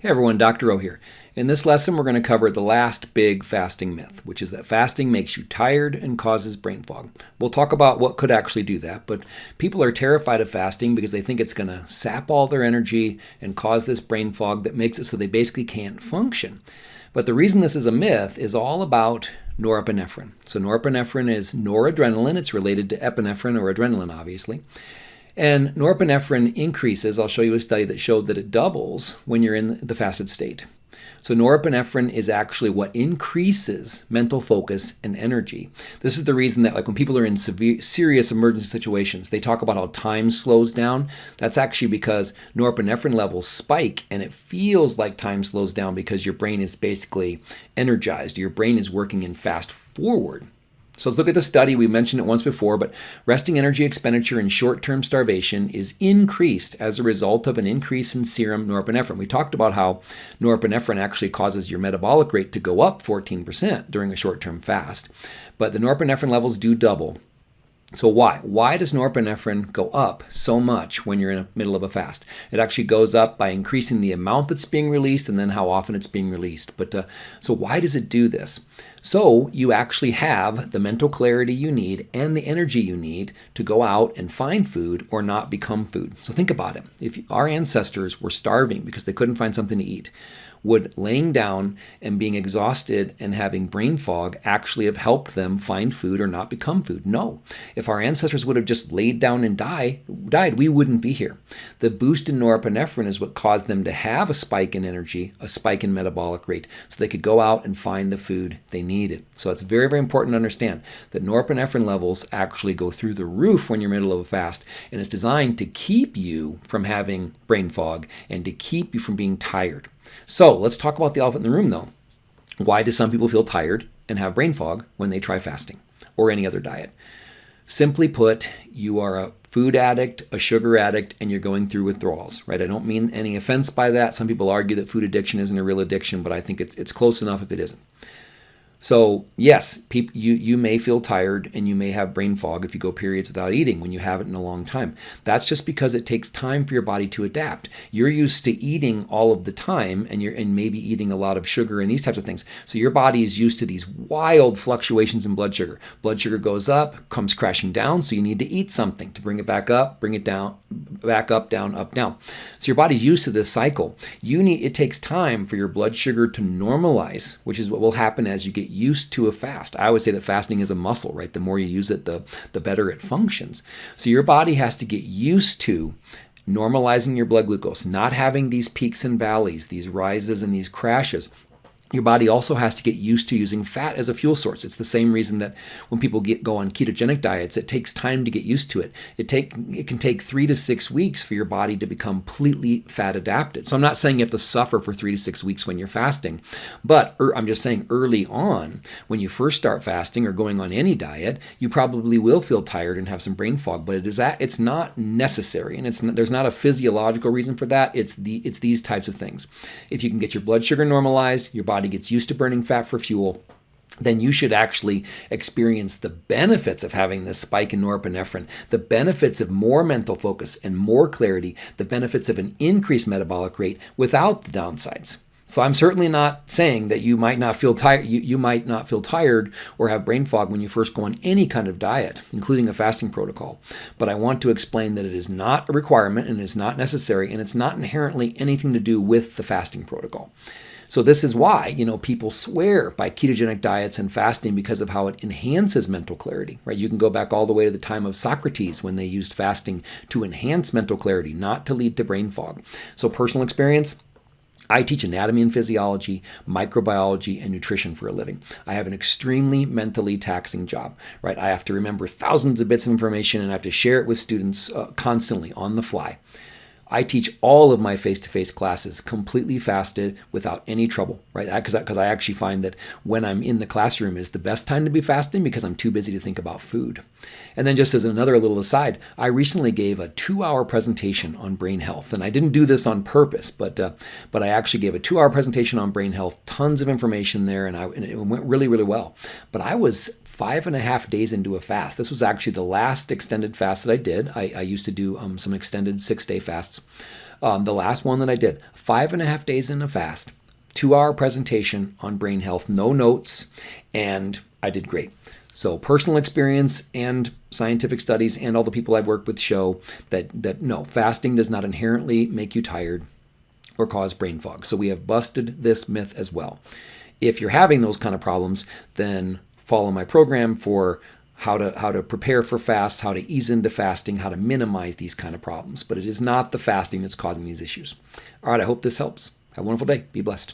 Hey everyone, Dr. O here. In this lesson, we're going to cover the last big fasting myth, which is that fasting makes you tired and causes brain fog. We'll talk about what could actually do that, but people are terrified of fasting because they think it's going to sap all their energy and cause this brain fog that makes it so they basically can't function. But the reason this is a myth is all about norepinephrine. So norepinephrine is noradrenaline. It's related to epinephrine or adrenaline, obviously. And norepinephrine increases. I'll show you a study that showed that it doubles when you're in the fasted state. So norepinephrine is actually what increases mental focus and energy. This is the reason that when people are in serious emergency situations, they talk about how time slows down. That's actually because norepinephrine levels spike and it feels like time slows down because your brain is basically energized. Your brain is working in fast forward. So let's look at the study. We mentioned it once before, but resting energy expenditure in short-term starvation is increased as a result of an increase in serum norepinephrine. We talked about how norepinephrine actually causes your metabolic rate to go up 14% during a short-term fast, but the norepinephrine levels do double. So why? Why does norepinephrine go up so much when you're in the middle of a fast? It actually goes up by increasing the amount that's being released and then how often it's being released. But so why does it do this? So you actually have the mental clarity you need and the energy you need to go out and find food or not become food. So think about it. If our ancestors were starving because they couldn't find something to eat, would laying down and being exhausted and having brain fog actually have helped them find food or not become food? No. If our ancestors would have just laid down and died, we wouldn't be here. The boost in norepinephrine is what caused them to have a spike in energy, a spike in metabolic rate, so they could go out and find the food they needed. So it's very, very important to understand that norepinephrine levels actually go through the roof when you're in the middle of a fast, and it's designed to keep you from having brain fog and to keep you from being tired. So let's talk about the elephant in the room, though. Why do some people feel tired and have brain fog when they try fasting or any other diet? Simply put, you are a food addict, a sugar addict, and you're going through withdrawals, right? I don't mean any offense by that. Some people argue that food addiction isn't a real addiction, but I think it's close enough if it isn't. So yes, you may feel tired and you may have brain fog if you go periods without eating when you haven't in a long time. That's just because it takes time for your body to adapt. You're used to eating all of the time and maybe eating a lot of sugar and these types of things. So your body is used to these wild fluctuations in blood sugar. Blood sugar goes up, comes crashing down, so you need to eat something to bring it back up, bring it down, back up, down, up, down. So your body's used to this cycle. It takes time for your blood sugar to normalize, which is what will happen as you get used to a fast. I always say that fasting is a muscle, right? The more you use it, the better it functions. So your body has to get used to normalizing your blood glucose, not having these peaks and valleys, these rises and these crashes. Your body also has to get used to using fat as a fuel source. It's the same reason that when people go on ketogenic diets, it takes time to get used to it. It can take 3 to 6 weeks for your body to become completely fat adapted. So I'm not saying you have to suffer for 3 to 6 weeks when you're fasting, but I'm just saying early on, when you first start fasting or going on any diet, you probably will feel tired and have some brain fog, but it's not necessary, and there's not a physiological reason for that. It's these types of things. If you can get your blood sugar normalized, your body gets used to burning fat for fuel, then you should actually experience the benefits of having this spike in norepinephrine, the benefits of more mental focus and more clarity, the benefits of an increased metabolic rate without the downsides. So I'm certainly not saying that you might not feel tired. You might not feel tired or have brain fog when you first go on any kind of diet, including a fasting protocol. But I want to explain that it is not a requirement and it's not necessary, and it's not inherently anything to do with the fasting protocol. So this is why, people swear by ketogenic diets and fasting because of how it enhances mental clarity, right? You can go back all the way to the time of Socrates when they used fasting to enhance mental clarity, not to lead to brain fog. So personal experience, I teach anatomy and physiology, microbiology, and nutrition for a living. I have an extremely mentally taxing job, right? I have to remember thousands of bits of information and I have to share it with students constantly on the fly. I teach all of my face-to-face classes completely fasted without any trouble, right? Because I actually find that when I'm in the classroom is the best time to be fasting because I'm too busy to think about food. And then just as another little aside, I recently gave a 2-hour presentation on brain health. And I didn't do this on purpose, but I actually gave a 2-hour presentation on brain health, tons of information there, and it went really, really well. But I was 5.5 days into a fast. This was actually the last extended fast that I did. I used to do some extended 6-day fasts. The last one that I did, 5.5 days in a fast, 2-hour presentation on brain health, no notes, and I did great. So personal experience and scientific studies and all the people I've worked with show that no, fasting does not inherently make you tired or cause brain fog. So we have busted this myth as well. If you're having those kind of problems, then follow my program for how to prepare for fasts, how to ease into fasting, how to minimize these kind of problems. But it is not the fasting that's causing these issues. All right, I hope this helps. Have a wonderful day. Be blessed.